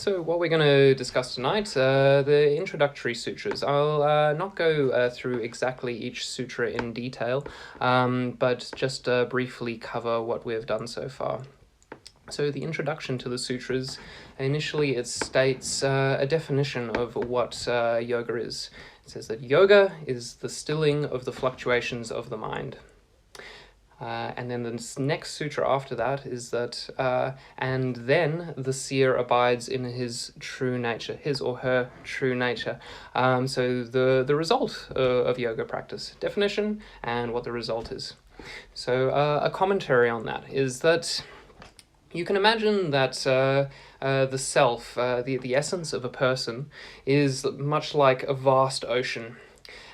So what we're going to discuss tonight, the introductory sutras. I'll not go through exactly each sutra in detail, but just briefly cover what we've done so far. So the introduction to the sutras, initially it states a definition of what yoga is. It says that yoga is the stilling of the fluctuations of the mind. And then the next sutra after that is that, and then the seer abides in his true nature, his or her true nature. So the result of yoga practice, definition, and what the result is. So a commentary on that is that you can imagine that the self, the essence of a person, is much like a vast ocean.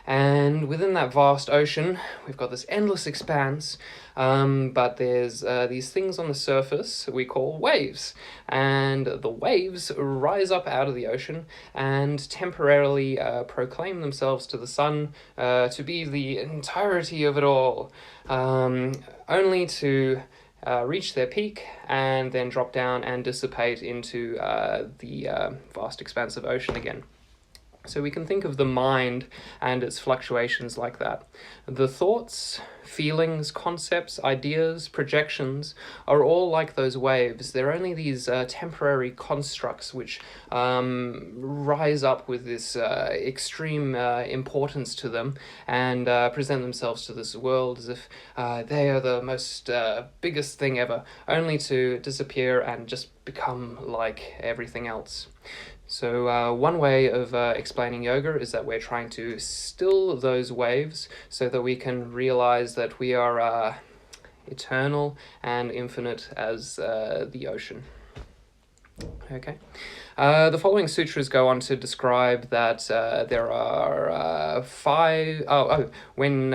And within that vast ocean, we've got this endless expanse, but there's these things on the surface we call waves. And the waves rise up out of the ocean and temporarily proclaim themselves to the sun to be the entirety of it all, only to reach their peak and then drop down and dissipate into the vast expanse of ocean again. So we can think of the mind and its fluctuations like that. The thoughts, feelings, concepts, ideas, projections are all like those waves. They're only these temporary constructs which rise up with this extreme importance to them and present themselves to this world as if they are the most biggest thing ever, only to disappear and just become like everything else. So one way of explaining yoga is that we're trying to still those waves so that we can realize that we are eternal and infinite as the ocean. Okay. The following sutras go on to describe that there are when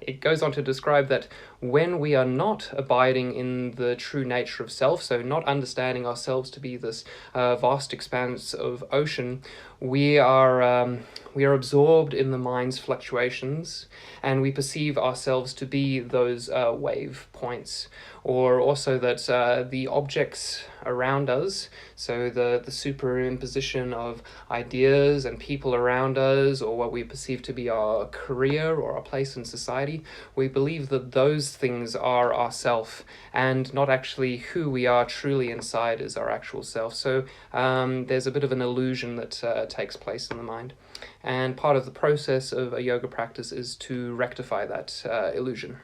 it goes on to describe that when we are not abiding in the true nature of self, so not understanding ourselves to be this vast expanse of ocean, we are absorbed in the mind's fluctuations, and we perceive ourselves to be those wave points, or also that the objects around us, so the superimposition of ideas and people around us, or what we perceive to be our career or our place in society, we believe that those things are our self and not actually who we are truly inside as our actual self. So there's a bit of an illusion that takes place in the mind. And part of the process of a yoga practice is to rectify that illusion.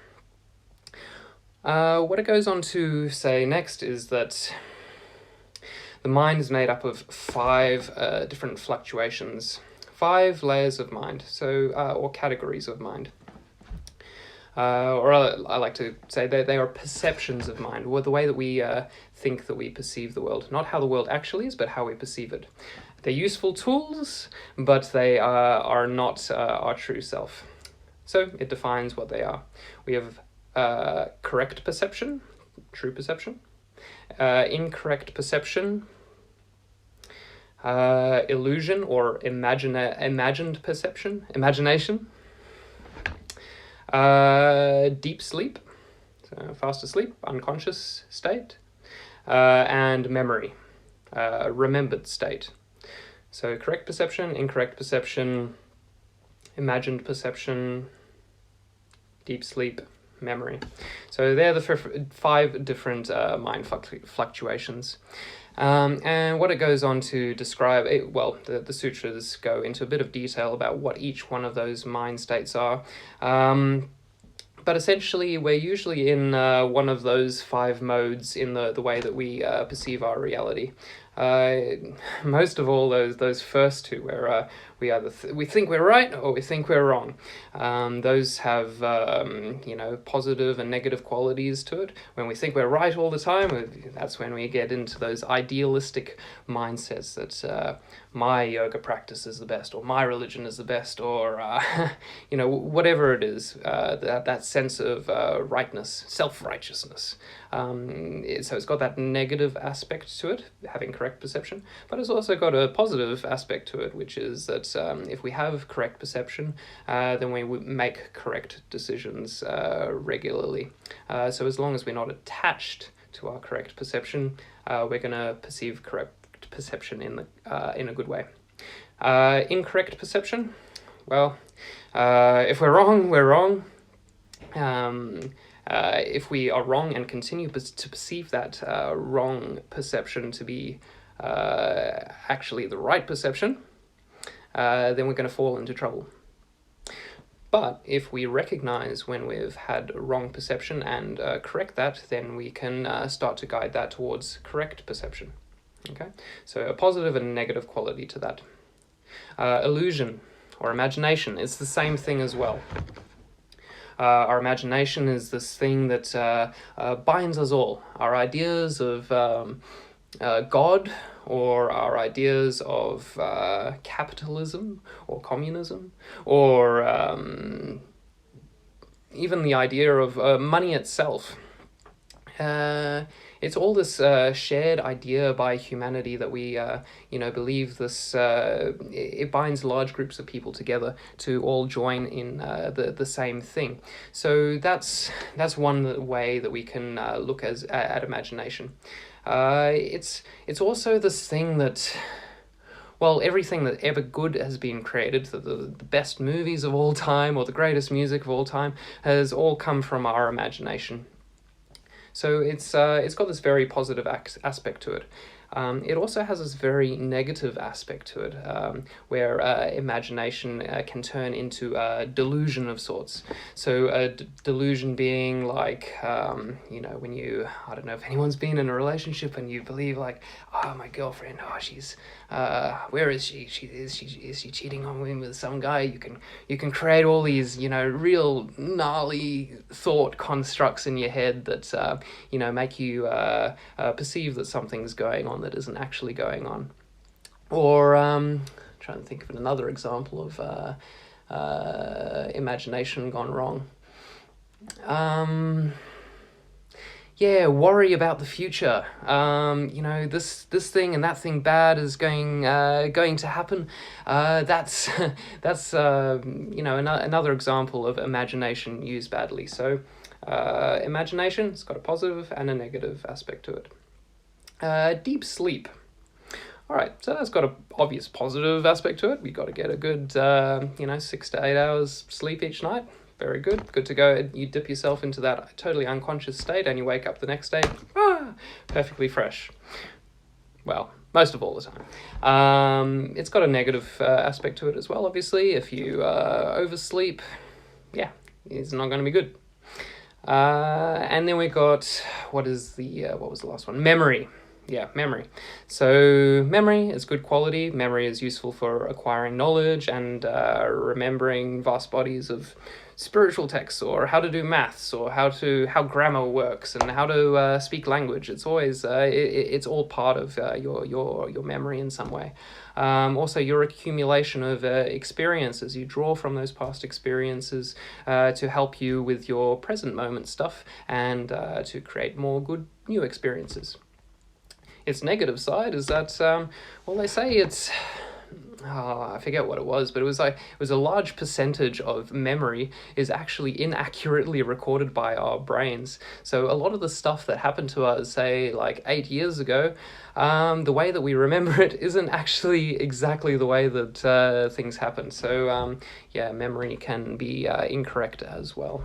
What it goes on to say next is that the mind is made up of 5 different fluctuations, 5 layers of mind, so or categories of mind. Or I like to say they are perceptions of mind, or the way that we think that we perceive the world. Not how the world actually is, but how we perceive it. They're useful tools, but they are not our true self. So it defines what they are. We have correct perception, true perception, incorrect perception, illusion or imagined perception, imagination, deep sleep, so fast asleep, unconscious state, and memory, remembered state. So correct perception, incorrect perception, imagined perception, deep sleep, memory. So they're the 5 different mind fluctuations. And what it goes on to describe, the sutras go into a bit of detail about what each one of those mind states are. But essentially, we're usually in one of those 5 modes in the way that we perceive our reality. Most of all, those first 2, where we think we're right or we think we're wrong. Those have positive and negative qualities to it. When we think we're right all the time, that's when we get into those idealistic mindsets that my yoga practice is the best, or my religion is the best, or whatever it is. That sense of rightness, self-righteousness. So it's got that negative aspect to it, having correct perception, but it's also got a positive aspect to it, which is that if we have correct perception, then we make correct decisions regularly. So as long as we're not attached to our correct perception, we're going to perceive correct perception in a good way. Incorrect perception, well, if we're wrong, we're wrong. If we are wrong and continue to perceive that wrong perception to be actually the right perception, then we're going to fall into trouble. But if we recognize when we've had wrong perception and correct that, then we can start to guide that towards correct perception. Okay, so a positive and negative quality to that. Illusion or imagination is the same thing as well. Our imagination is this thing that binds us all. Our ideas of God, or our ideas of capitalism or communism, or even the idea of money itself. It's all this shared idea by humanity that we, believe this. It binds large groups of people together to all join in the same thing. So that's one way that we can look at imagination. It's also this thing that, well, everything that ever good has been created, the best movies of all time or the greatest music of all time, has all come from our imagination. So it's got this very positive aspect to it. It also has this very negative aspect to it, where imagination can turn into a delusion of sorts. So a delusion being like, when you, I don't know if anyone's been in a relationship and you believe like, oh, my girlfriend, she's, where is she? Is she cheating on me with some guy? You can create all these, real gnarly thought constructs in your head that, make you perceive that something's going on that isn't actually going on. Or trying to think of another example of imagination gone wrong. Worry about the future. This thing and that thing bad is going to happen. That's another example of imagination used badly. So imagination, it's got a positive and a negative aspect to it. Deep sleep. All right, so that's got an obvious positive aspect to it. We got to get a good 6 to 8 hours sleep each night. Very good. Good to go. You dip yourself into that totally unconscious state and you wake up the next day, perfectly fresh. Well, most of all the time. It's got a negative aspect to it as well, obviously. If you oversleep, it's not going to be good. And then we got, what was the last one? Memory. Yeah, memory. So memory is good quality. Memory is useful for acquiring knowledge and remembering vast bodies of spiritual texts, or how to do maths, or how grammar works, and how to speak language. It's always it's all part of your memory in some way. Also, your accumulation of experiences. You draw from those past experiences to help you with your present moment stuff and to create more good new experiences. Its negative side is that, they say it's, I forget what it was, but it was a large percentage of memory is actually inaccurately recorded by our brains. So a lot of the stuff that happened to us, say, like 8 years ago, the way that we remember it isn't actually exactly the way that things happen. So, memory can be incorrect as well.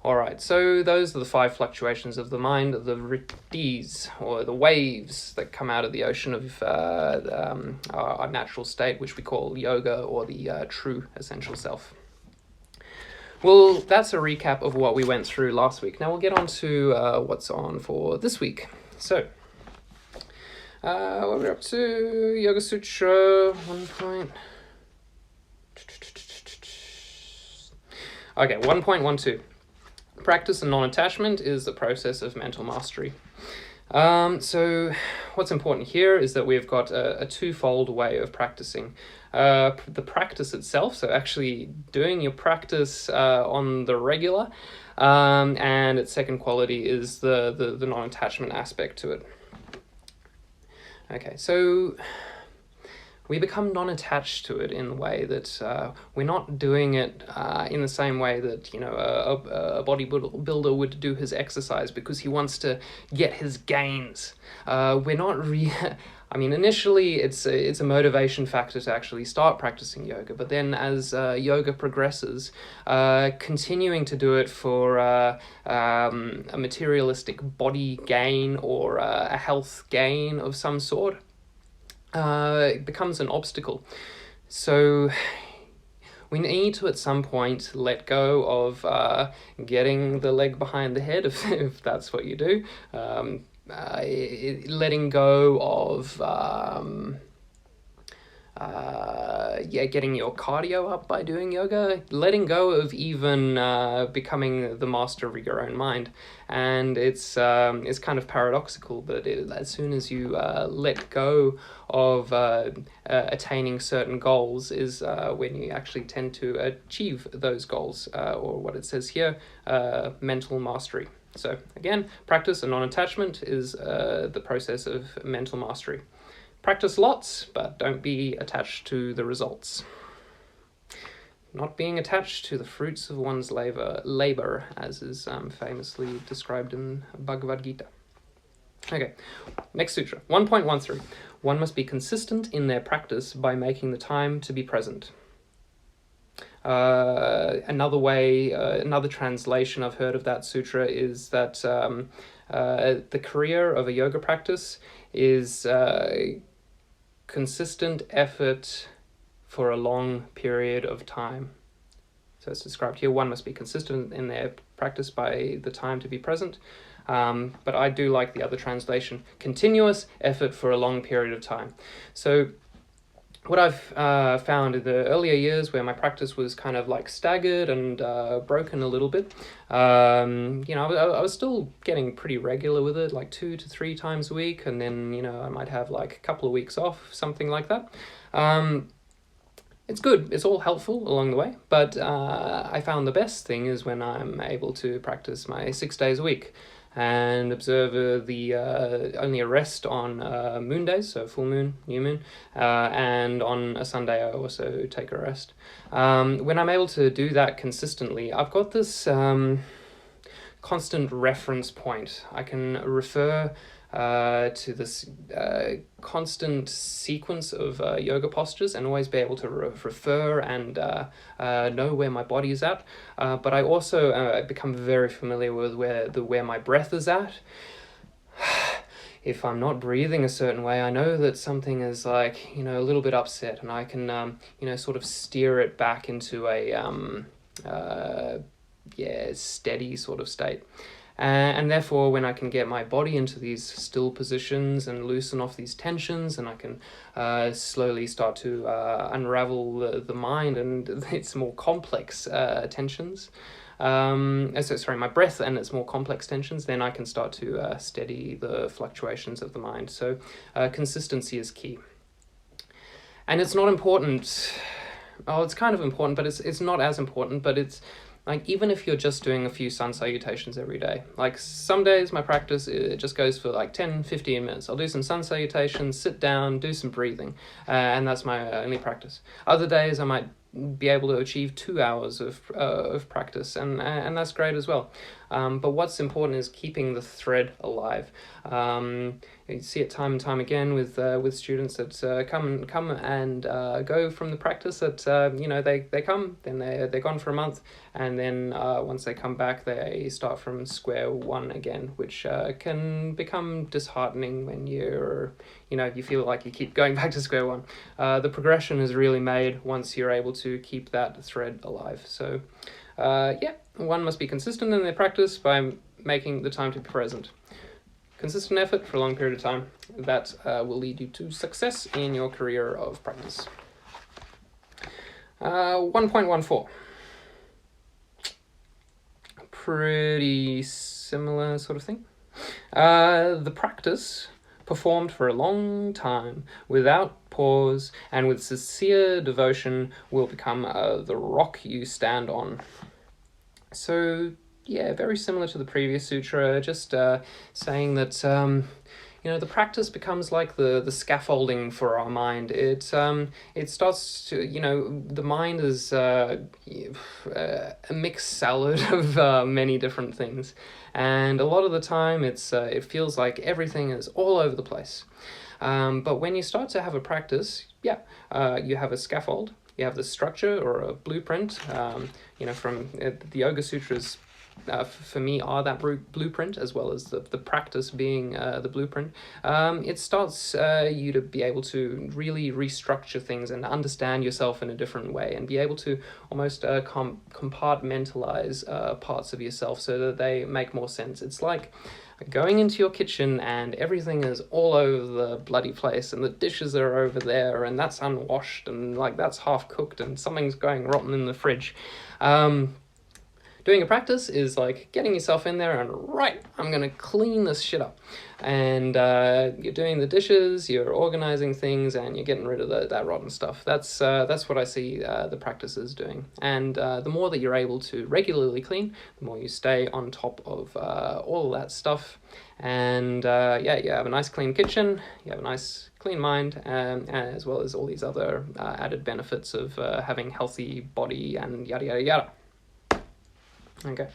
All right, so those are the 5 fluctuations of the mind, the riddhis, or the waves that come out of the ocean of our natural state, which we call yoga, or the true essential self. Well, that's a recap of what we went through last week. Now we'll get on to what's on for this week. So, what we're up to, Yoga Sutra 1.12. Practice and non-attachment is the process of mental mastery. So what's important here is that we've got a twofold way of practicing. The practice itself, so actually doing your practice on the regular, and its second quality is the non-attachment aspect to it. Okay, so we become non-attached to it in the way that we're not doing it in the same way that, you know, a bodybuilder would do his exercise because he wants to get his gains. We're not I mean, initially it's a motivation factor to actually start practicing yoga, but then as yoga progresses, continuing to do it for a materialistic body gain or a health gain of some sort, it becomes an obstacle. So we need to at some point let go of getting the leg behind the head, if that's what you do. Letting go of getting your cardio up by doing yoga, letting go of even becoming the master of your own mind. And it's kind of paradoxical, but as soon as you let go of attaining certain goals is when you actually tend to achieve those goals, or what it says here, mental mastery. So again, practice and non-attachment is the process of mental mastery. Practice lots, but don't be attached to the results. Not being attached to the fruits of one's labor, as is famously described in Bhagavad Gita. Okay, next sutra, 1.13. One must be consistent in their practice by making the time to be present. Another translation I've heard of that sutra is that the career of a yoga practice is consistent effort for a long period of time. So it's described here, one must be consistent in their practice by the time to be present. But I do like the other translation, continuous effort for a long period of time. So what I've found in the earlier years where my practice was kind of like staggered and broken a little bit, you know, I was still getting pretty regular with it, like 2 to 3 times a week, and then, you know, I might have like a couple of weeks off, something like that. It's good, it's all helpful along the way, but I found the best thing is when I'm able to practice my 6 days a week and observe only a rest on moon days, so full moon, new moon, and on a Sunday I also take a rest. When I'm able to do that consistently, I've got this constant reference point. I can refer to this constant sequence of yoga postures and always be able to refer and know where my body is at. But I also become very familiar with where my breath is at. If I'm not breathing a certain way, I know that something is like, you know, a little bit upset, and I can, you know, sort of steer it back into a steady sort of state. And therefore, when I can get my body into these still positions and loosen off these tensions, and I can slowly start to unravel the mind and its more complex tensions, my breath and its more complex tensions, then I can start to steady the fluctuations of the mind. So consistency is key. And it's not important, it's kind of important, but it's not as important, but it's like, even if you're just doing a few sun salutations every day, like some days my practice, it just goes for like 10-15 minutes. I'll do some sun salutations, sit down, do some breathing, and that's my only practice. Other days I might be able to achieve 2 hours of practice, and that's great as well. But what's important is keeping the thread alive. You see it time and time again with students that come and go from the practice. That you know, they come, then they're gone for a month, and then once they come back, they start from square one again, which can become disheartening when you feel like you keep going back to square one. The progression is really made once you're able to keep that thread alive. So one must be consistent in their practice by making the time to be present. Consistent effort for a long period of time, that will lead you to success in your career of practice. 1.14. Pretty similar sort of thing. The practice performed for a long time without pause and with sincere devotion will become the rock you stand on. So yeah, very similar to the previous sutra, just saying that the practice becomes like the scaffolding for our mind. It starts to, the mind is a mixed salad of many different things, and a lot of the time it feels like everything is all over the place. But when you start to have a practice, you have a scaffold, you have the structure or a blueprint, from the Yoga Sutras. For me, are that blueprint, as well as the practice being the blueprint. It starts you to be able to really restructure things and understand yourself in a different way, and be able to almost compartmentalize parts of yourself so that they make more sense. It's like going into your kitchen and everything is all over the bloody place, and the dishes are over there, and that's unwashed, and like that's half cooked, and something's going rotten in the fridge. Doing a practice is like getting yourself in there and, right, I'm going to clean this shit up. And you're doing the dishes, you're organizing things, and you're getting rid of that rotten stuff. That's what I see the practices doing. And the more that you're able to regularly clean, the more you stay on top of all of that stuff. And you have a nice clean kitchen, you have a nice clean mind, as well as all these other added benefits of having healthy body and yada, yada, yada. Okay.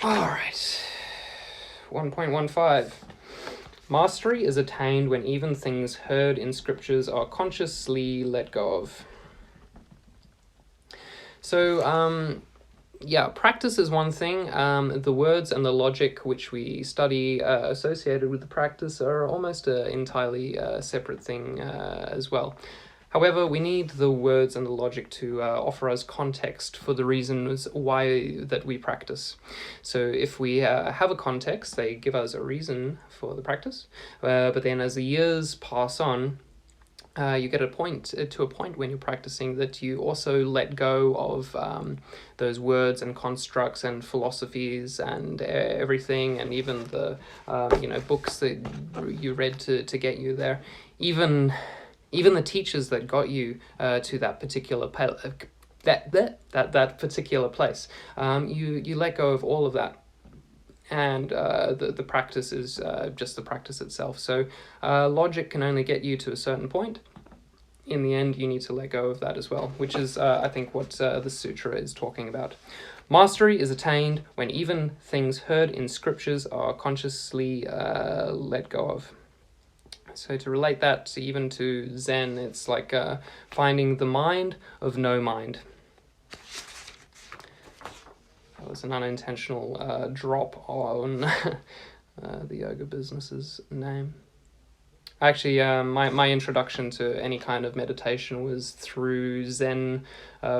All right. 1.15. Mastery is attained when even things heard in scriptures are consciously let go of. So, practice is one thing. The words and the logic which we study associated with the practice are almost an entirely separate thing as well. However, we need the words and the logic to offer us context for the reasons why that we practice. So if we have a context, they give us a reason for the practice. But then as the years pass on, you get to a point when you're practicing that you also let go of those words and constructs and philosophies and everything, and even the books that you read to get you there. Even the teachers that got you to that particular that particular place, you let go of all of that, and the practice is just the practice itself. So logic can only get you to a certain point. In the end, you need to let go of that as well, which is I think what the sutra is talking about. Mastery is attained when even things heard in scriptures are consciously let go of. So to relate that even to Zen, it's like finding the mind of no mind. That was an unintentional drop on the yoga business's name. Actually, my introduction to any kind of meditation was through Zen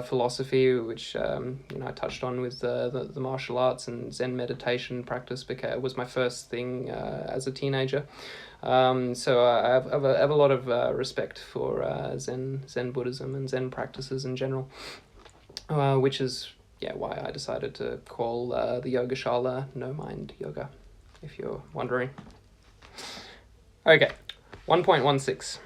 philosophy, which I touched on with the martial arts, and Zen meditation practice was my first thing as a teenager. So I have a lot of respect for Zen Buddhism and Zen practices in general, which is why I decided to call the Yogashala No Mind Yoga, if you're wondering. Okay, 1.16.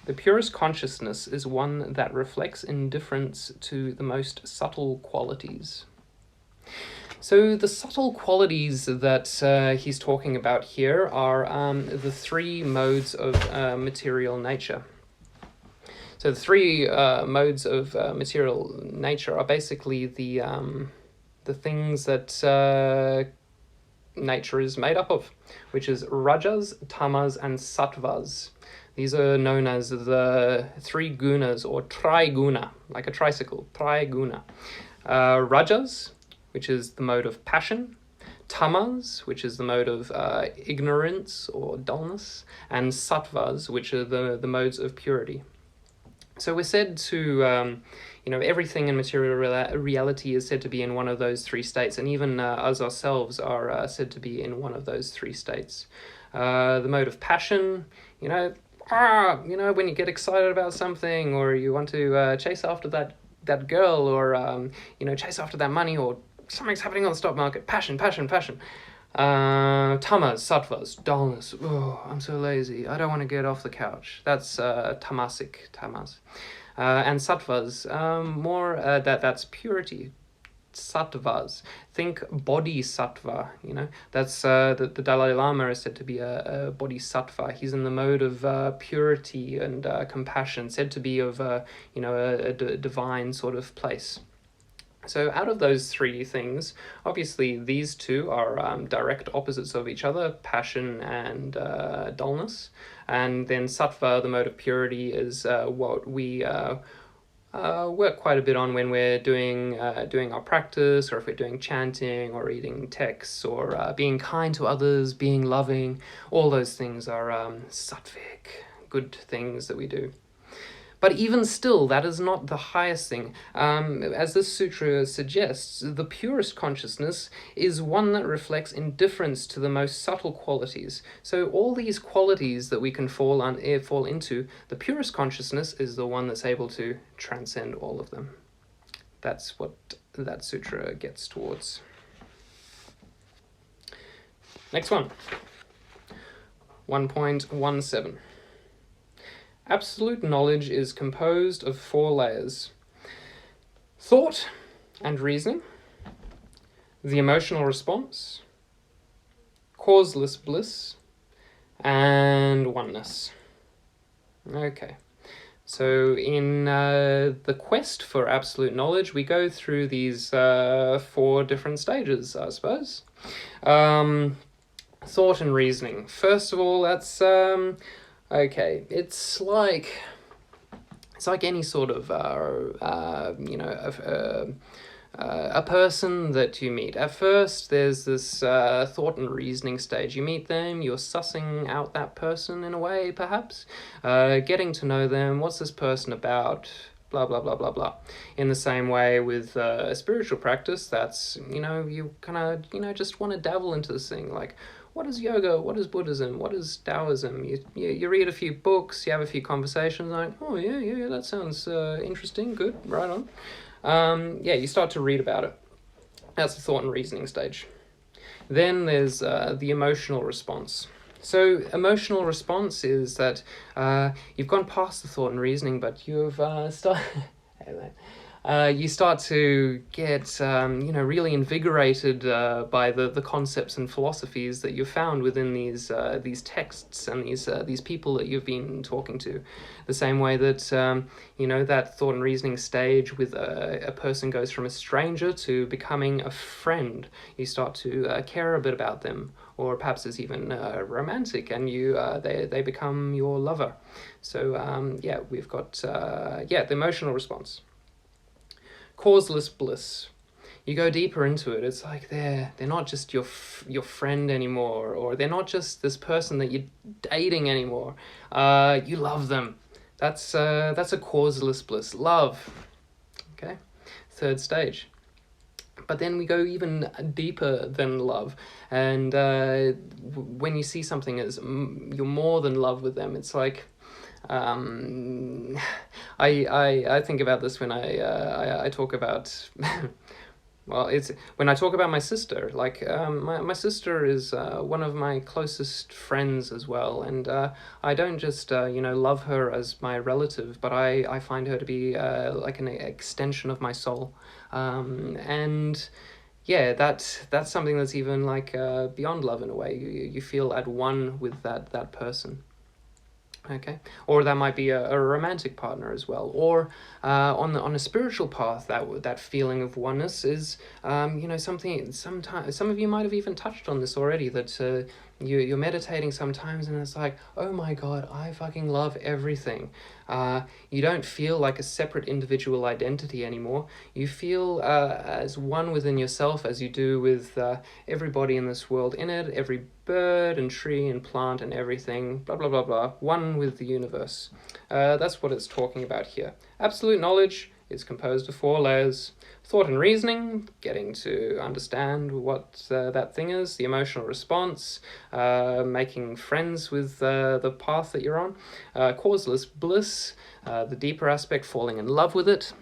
The purest consciousness is one that reflects indifference to the most subtle qualities. So the subtle qualities that he's talking about here are the three modes of material nature. So the three modes of material nature are basically the things that nature is made up of, which is rajas, tamas, and sattvas. These are known as the three gunas, or triguna, like a tricycle, triguna. Rajas, which is the mode of passion, tamas, which is the mode of ignorance or dullness, and sattvas, which are the modes of purity. So we're said to, everything in material reality is said to be in one of those three states, and even us ourselves are said to be in one of those three states. The mode of passion, when you get excited about something, or you want to chase after that girl, or chase after that money, or something's happening on the stock market. Passion. Tamas, sattvas, dullness. Oh, I'm so lazy. I don't want to get off the couch. That's tamasic, tamas. And sattvas, more that's purity. sattvas. Think bodhisattva, That's the Dalai Lama is said to be a bodhisattva. He's in the mode of purity and compassion, said to be of a divine sort of place. So out of those three things, obviously these two are direct opposites of each other, passion and dullness. And then sattva, the mode of purity, is what we work quite a bit on when we're doing our practice, or if we're doing chanting or reading texts, or being kind to others, being loving. All those things are sattvic, good things that we do. But even still, that is not the highest thing. As this sutra suggests, the purest consciousness is one that reflects indifference to the most subtle qualities. So all these qualities that we can fall into, the purest consciousness is the one that's able to transcend all of them. That's what that sutra gets towards. Next one. 1.17. Absolute knowledge is composed of 4 layers: thought and reasoning, the emotional response, causeless bliss, and oneness. Okay, so in the quest for absolute knowledge, we go through these 4 different stages, I suppose. Thought and reasoning. First of all, that's okay, it's like any sort of a person that you meet. At first, there's this thought and reasoning stage. You meet them, you're sussing out that person in a way, perhaps, getting to know them. What's this person about? Blah, blah, blah, blah, blah. In the same way with a spiritual practice, that's, you kind of, just want to dabble into this thing, like, what is yoga? What is Buddhism? What is Taoism? You read a few books, you have a few conversations, like, oh yeah, that sounds interesting, good, right on. You start to read about it. That's the thought and reasoning stage. Then there's the emotional response. So emotional response is that you've gone past the thought and reasoning, but you've you start to get, really invigorated by the concepts and philosophies that you've found within these texts and these people that you've been talking to. The same way that, that thought and reasoning stage with a person goes from a stranger to becoming a friend. You start to care a bit about them, or perhaps it's even romantic, and they become your lover. So, we've got, the emotional response. Causeless bliss. You go deeper into it. It's like they're not just your friend anymore, or they're not just this person that you're dating anymore. You love them. That's a causeless bliss. Love. Okay, 3rd stage. But then we go even deeper than love, and when you see something as you're more than love with them, it's like. I think about this when I talk about well, it's when I talk about my sister. Like my sister is one of my closest friends as well, and I don't just love her as my relative, but I find her to be like an extension of my soul, and that's something that's even like beyond love in a way. You feel at one with that person. Okay, or that might be a romantic partner as well, or on a spiritual path, that feeling of oneness is something. Sometimes some of you might have even touched on this already, that you're meditating sometimes and it's like, oh my god, I fucking love everything. You don't feel like a separate individual identity anymore. You feel as one within yourself as you do with everybody in this world, in it, every bird and tree and plant and everything, blah, blah, blah, blah, one with the universe. That's what it's talking about here. Absolute knowledge is composed of 4 layers. Thought and reasoning, getting to understand what that thing is, the emotional response, making friends with the path that you're on, causeless bliss, the deeper aspect, falling in love with it,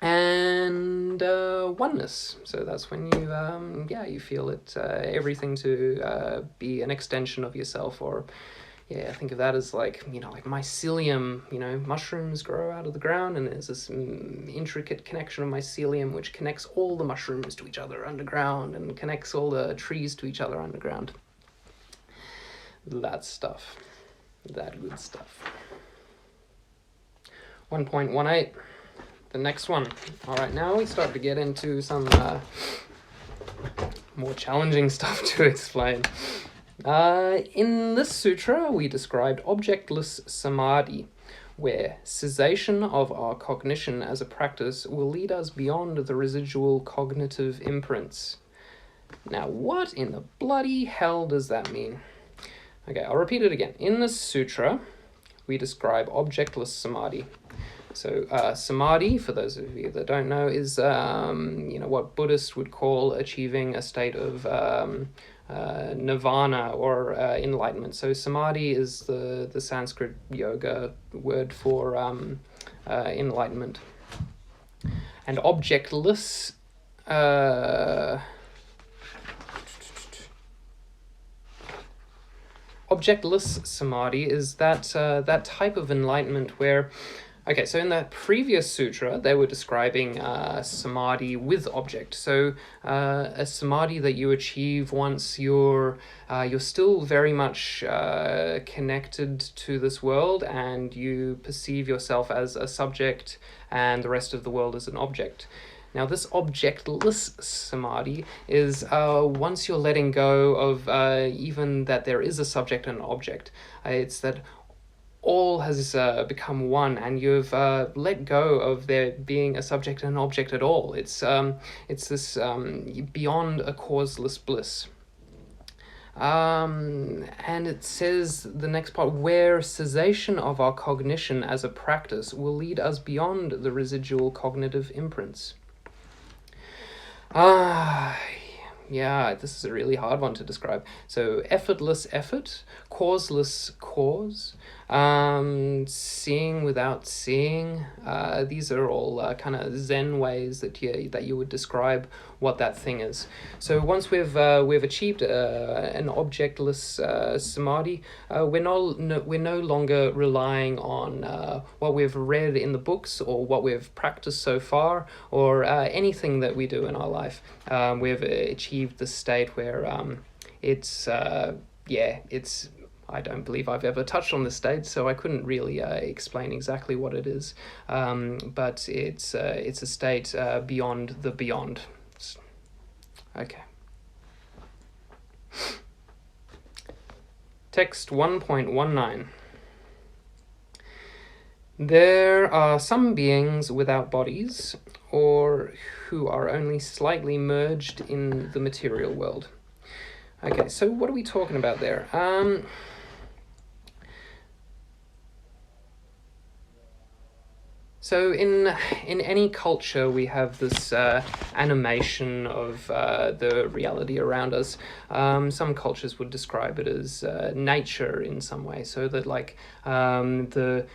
and oneness. So that's when you feel it, everything to be an extension of yourself, or yeah, think of that as like, like mycelium. Mushrooms grow out of the ground, and there's this intricate connection of mycelium which connects all the mushrooms to each other underground and connects all the trees to each other underground. That stuff. That good stuff. 1.18. The next one. All right, now we start to get into some more challenging stuff to explain. In this sutra, we described Objectless Samadhi, where cessation of our cognition as a practice will lead us beyond the residual cognitive imprints. Now, what in the bloody hell does that mean? Okay, I'll repeat it again. In this sutra, we describe Objectless Samadhi. So samadhi, for those of you that don't know, is what Buddhists would call achieving a state of nirvana or enlightenment. So samadhi is the Sanskrit yoga word for enlightenment. And objectless samadhi is that type of enlightenment where, okay, so in that previous sutra, they were describing samadhi with object. So a samadhi that you achieve once you're still very much connected to this world, and you perceive yourself as a subject and the rest of the world as an object. Now, this objectless samadhi is once you're letting go of even that there is a subject and an object. It's that all has become one, and you've let go of there being a subject and an object at all. It's this beyond a causeless bliss. And it says the next part, where cessation of our cognition as a practice will lead us beyond the residual cognitive imprints. Yeah, this is a really hard one to describe. So effortless effort, causeless cause, seeing without seeing. These are all kind of Zen ways that you would describe what that thing is. So once we've achieved an objectless samadhi, we're no longer relying on what we've read in the books or what we've practiced so far or anything that we do in our life. We've achieved the state where it's I don't believe I've ever touched on this state, so I couldn't really explain exactly what it is. But it's a state beyond the beyond. Okay. Text 1.19. There are some beings without bodies, or who are only slightly merged in the material world. Okay, so what are we talking about there? So in any culture, we have this animation of the reality around us. Some cultures would describe it as nature in some way, so that like the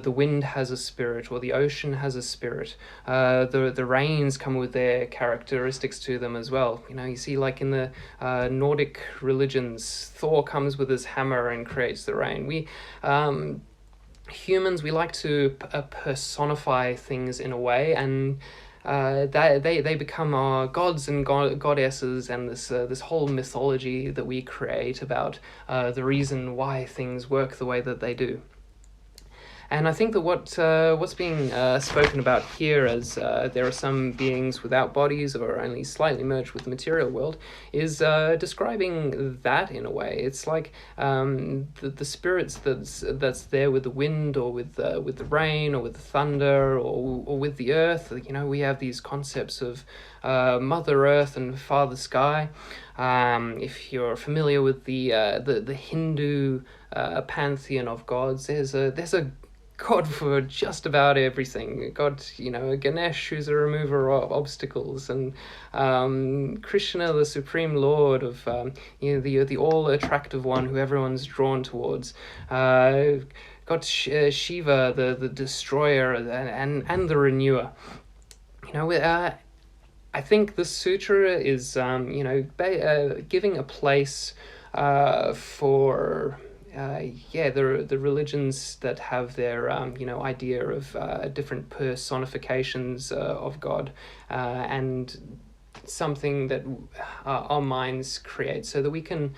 wind has a spirit, or the ocean has a spirit. The rains come with their characteristics to them as well. You see, like in the Nordic religions, Thor comes with his hammer and creates the rain. Humans, we like to personify things in a way, and they become our gods and goddesses, and this whole mythology that we create about the reason why things work the way that they do. And I think that what's being spoken about here as there are some beings without bodies or only slightly merged with the material world is describing that in a way. It's like the spirits that's there with the wind, or with the rain, or with the thunder, or with the earth. We have these concepts of Mother Earth and Father Sky. If you're familiar with the Hindu pantheon of gods, there's a God for just about everything. God, Ganesh, who's a remover of obstacles, and Krishna, the Supreme Lord of the all-attractive one who everyone's drawn towards. God Shiva, the destroyer, and the renewer. I think the sutra is giving a place for the religions that have their idea of different personifications of God, and something that our minds create, so that we can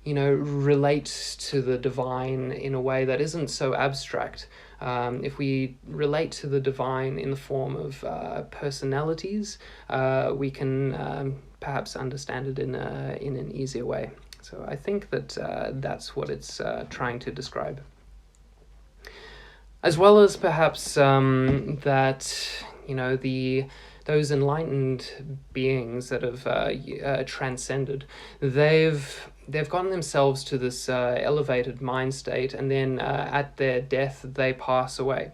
relate to the divine in a way that isn't so abstract. If we relate to the divine in the form of personalities, we can perhaps understand it in an easier way. So I think that that's what it's trying to describe. As well as perhaps that, those enlightened beings that have transcended, they've gotten themselves to this elevated mind state, and then at their death they pass away.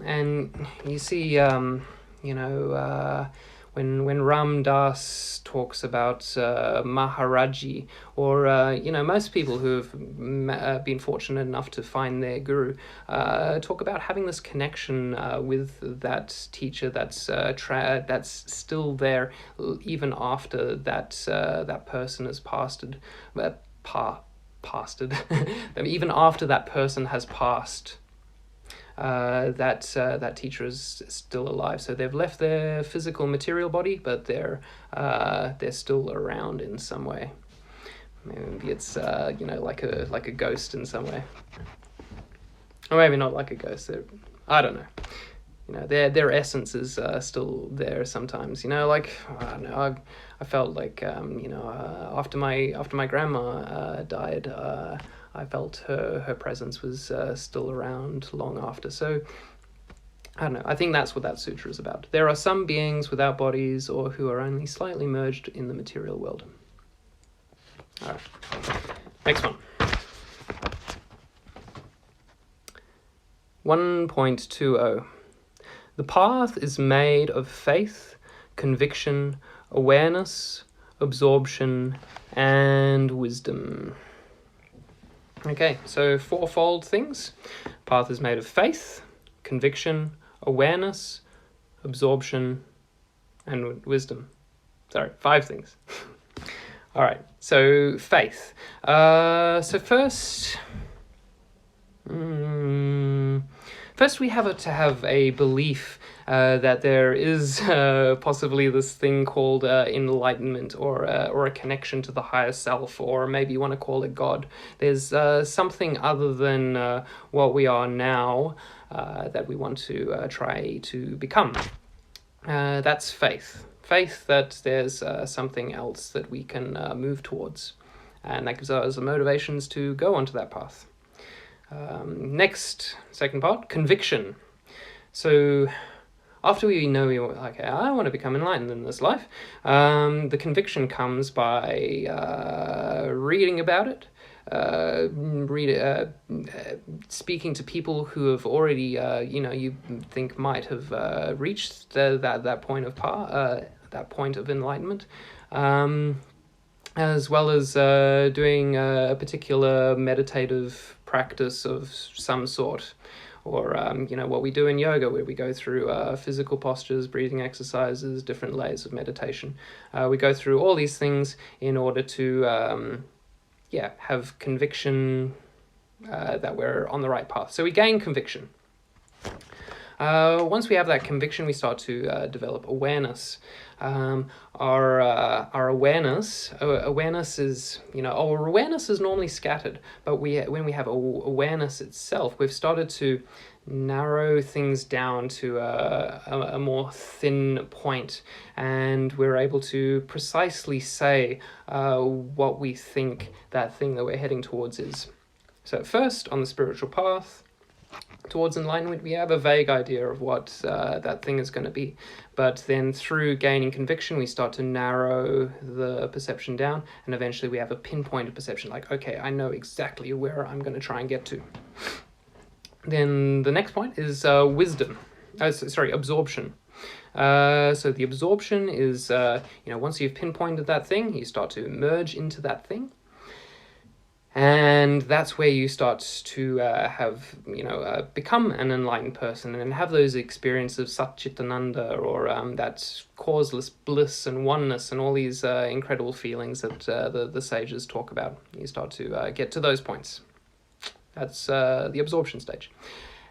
And you see, when Ram Dass talks about Maharaji, or most people who have been fortunate enough to find their guru, talk about having this connection with that teacher that's still there even after that person has pastored, even after that person has passed. That teacher is still alive. So they've left their physical material body, but they're still around in some way. Maybe it's like a ghost in some way, or maybe not like a ghost. I don't know. Their essence is still there sometimes. Like, I don't know. I felt like after my grandma died. I felt her presence was still around long after. So, I don't know. I think that's what that sutra is about. There are some beings without bodies, or who are only slightly merged in the material world. All right. Next one. 1.20. The path is made of faith, conviction, awareness, absorption, and wisdom. Okay, so fourfold things. Path is made of faith, conviction, awareness, absorption, and wisdom. Sorry, 5 things. All right, so faith. First we have to have a belief that there is possibly this thing called enlightenment, or a connection to the higher self, or maybe you want to call it God. There's something other than what we are now that we want to try to become. That's faith. Faith that there's something else that we can move towards, and that gives us the motivations to go onto that path. Next, second part, conviction. So after we know I want to become enlightened in this life, the conviction comes by reading about it, speaking to people who have already, you think might have reached that point of enlightenment, as well as doing a particular meditative practice of some sort, or what we do in yoga, where we go through physical postures, breathing exercises, different layers of meditation. We go through all these things in order to have conviction that we're on the right path. So we gain conviction. Once we have that conviction, we start to develop awareness. Our awareness is, our awareness is normally scattered, but when we have awareness itself, we've started to narrow things down to a more thin point, and we're able to precisely say what we think that thing that we're heading towards is. So first, on the spiritual path towards enlightenment, we have a vague idea of what that thing is going to be. But then through gaining conviction, we start to narrow the perception down, and eventually we have a pinpointed perception, like, okay, I know exactly where I'm going to try and get to. Then the next point is absorption. So the absorption is, once you've pinpointed that thing, you start to merge into that thing. And that's where you start to have, become an enlightened person and have those experiences of Satchitananda, or that causeless bliss and oneness and all these incredible feelings that the sages talk about. You start to get to those points. That's the absorption stage.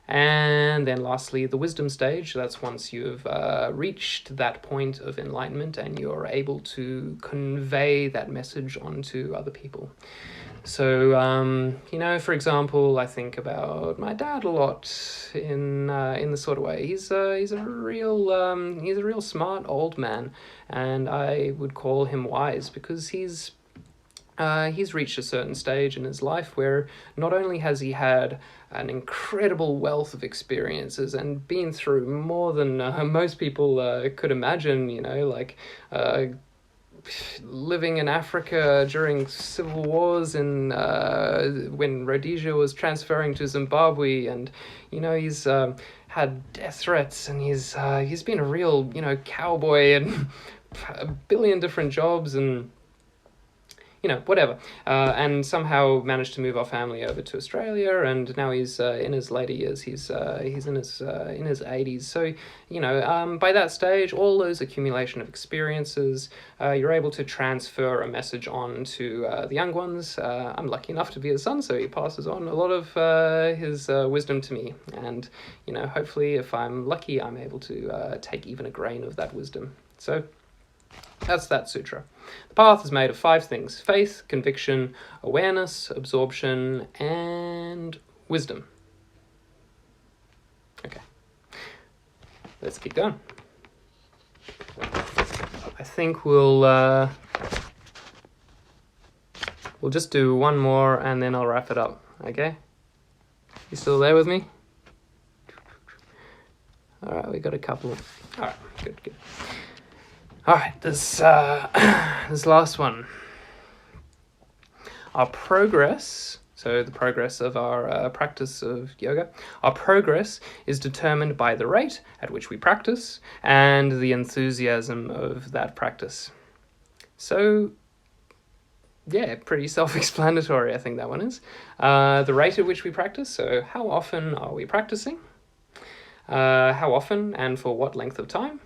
And then lastly, the wisdom stage. That's once you've reached that point of enlightenment and you're able to convey that message onto other people. So, for example, I think about my dad a lot in this sort of way. He's a real smart old man, and I would call him wise because he's reached a certain stage in his life where not only has he had an incredible wealth of experiences and been through more than most people could imagine, living in Africa during civil wars and when Rhodesia was transferring to Zimbabwe, and he's had death threats, and he's been a real cowboy and a billion different jobs and whatever, and somehow managed to move our family over to Australia, and now he's in his later years. He's in his 80s. So by that stage, all those accumulation of experiences, you're able to transfer a message on to the young ones. I'm lucky enough to be his son, so he passes on a lot of his wisdom to me, and hopefully, if I'm lucky, I'm able to take even a grain of that wisdom. So that's that sutra. The path is made of 5 things: faith, conviction, awareness, absorption, and wisdom. Okay, let's keep going. I think we'll just do one more and then I'll wrap it up, okay? You still there with me? All right, we got a couple. All right, good. All right, this last one. Our progress, so the progress of our practice of yoga, our progress is determined by the rate at which we practice and the enthusiasm of that practice. So, yeah, pretty self-explanatory, I think that one is. The rate at which we practice, so how often are we practicing? How often and for what length of time?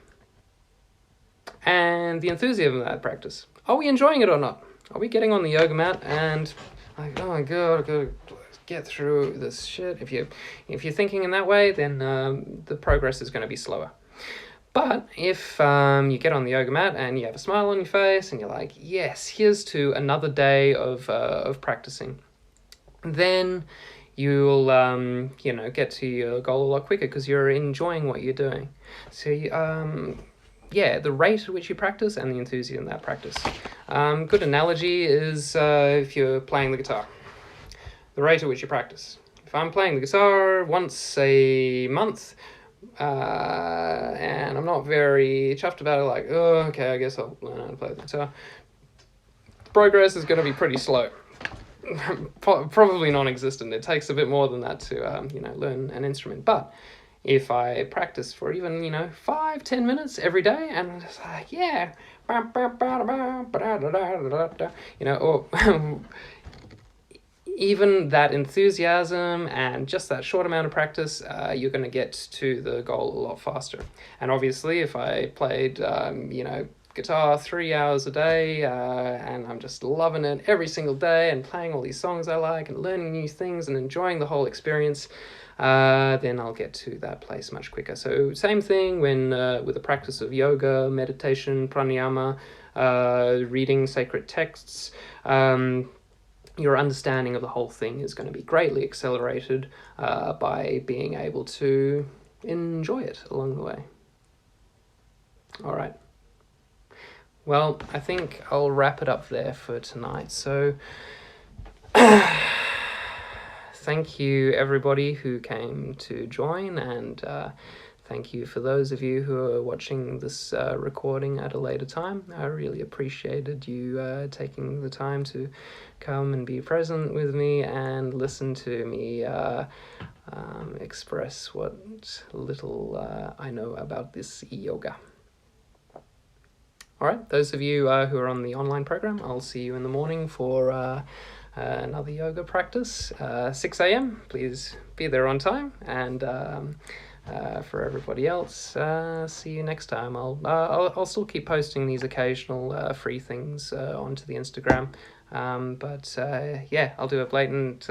And the enthusiasm of that practice. Are we enjoying it or not? Are we getting on the yoga mat and like, oh my god, I've got to get through this shit? If you're thinking in that way, then the progress is going to be slower. But if you get on the yoga mat and you have a smile on your face and you're like, yes, here's to another day of practicing, then you'll get to your goal a lot quicker because you're enjoying what you're doing. So the rate at which you practice and the enthusiasm of that practice. Good analogy is if you're playing the guitar. The rate at which you practice. If I'm playing the guitar once a month, and I'm not very chuffed about it, like, oh, okay, I guess I'll learn how to play the guitar, progress is going to be pretty slow. Probably non-existent. It takes a bit more than that to learn an instrument. But if I practice for even 5-10 minutes every day, and I'm just like, yeah, or even that enthusiasm and just that short amount of practice, you're going to get to the goal a lot faster. And obviously, if I played guitar 3 hours a day, and I'm just loving it every single day and playing all these songs I like and learning new things and enjoying the whole experience, then I'll get to that place much quicker. So same thing when with the practice of yoga, meditation, pranayama, reading sacred texts, your understanding of the whole thing is going to be greatly accelerated by being able to enjoy it along the way. All right. Well, I think I'll wrap it up there for tonight. So thank you everybody who came to join, and thank you for those of you who are watching this recording at a later time. I really appreciated you taking the time to come and be present with me and listen to me express what little I know about this yoga. All right, those of you who are on the online program, I'll see you in the morning for another yoga practice, 6 a.m. Please be there on time, and for everybody else, see you next time. I'll still keep posting these occasional free things onto the Instagram, but I'll do a blatant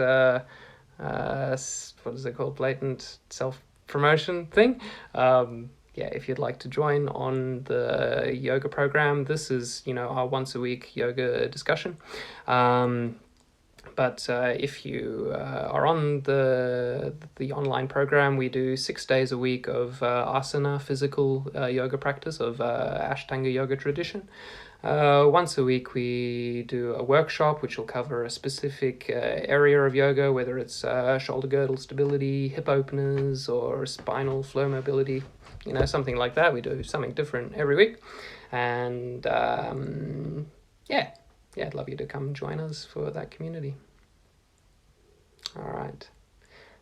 what is it called? Blatant self-promotion thing. Yeah, if you'd like to join on the yoga program, this is, our once a week yoga discussion. But if you are on the online program, we do 6 days a week of asana, physical yoga practice of Ashtanga yoga tradition. Once a week we do a workshop which will cover a specific area of yoga, whether it's shoulder girdle stability, hip openers, or spinal flow mobility, something like that. We do something different every week. And yeah, I'd love you to come join us for that community. All right.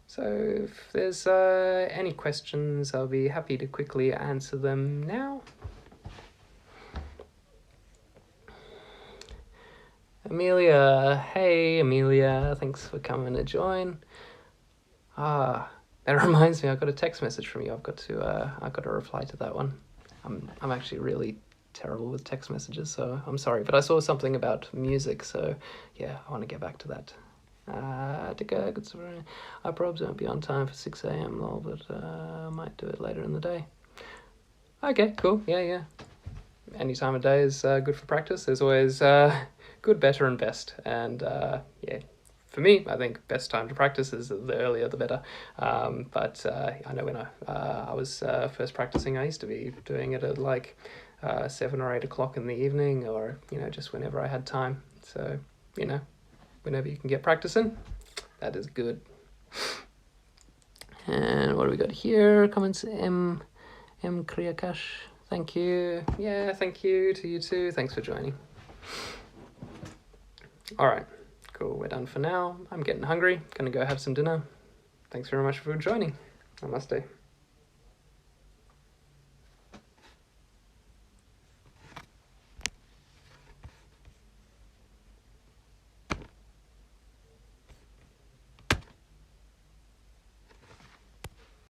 So if there's any questions, I'll be happy to quickly answer them now. Amelia, hey Amelia, thanks for coming to join. That reminds me, I got a text message from you. I've got to reply to that one. I'm actually really terrible with text messages, so I'm sorry. But I saw something about music, so yeah, I want to get back to that. I probably won't be on time for 6 a.m. lol, but I might do it later in the day. Okay, cool. Yeah. Any time of day is good for practice. There's always good, better, and best. And yeah, for me, I think best time to practice is the earlier the better. But I know when I was first practicing, I used to be doing it at like 7 or 8 o'clock in the evening, or just whenever I had time. So whenever you can get practicing, that is good. And what do we got here? Comments, M Kriyakash. Thank you. Yeah, thank you to you too. Thanks for joining. All right, cool. We're done for now. I'm getting hungry. Gonna go have some dinner. Thanks very much for joining. Namaste.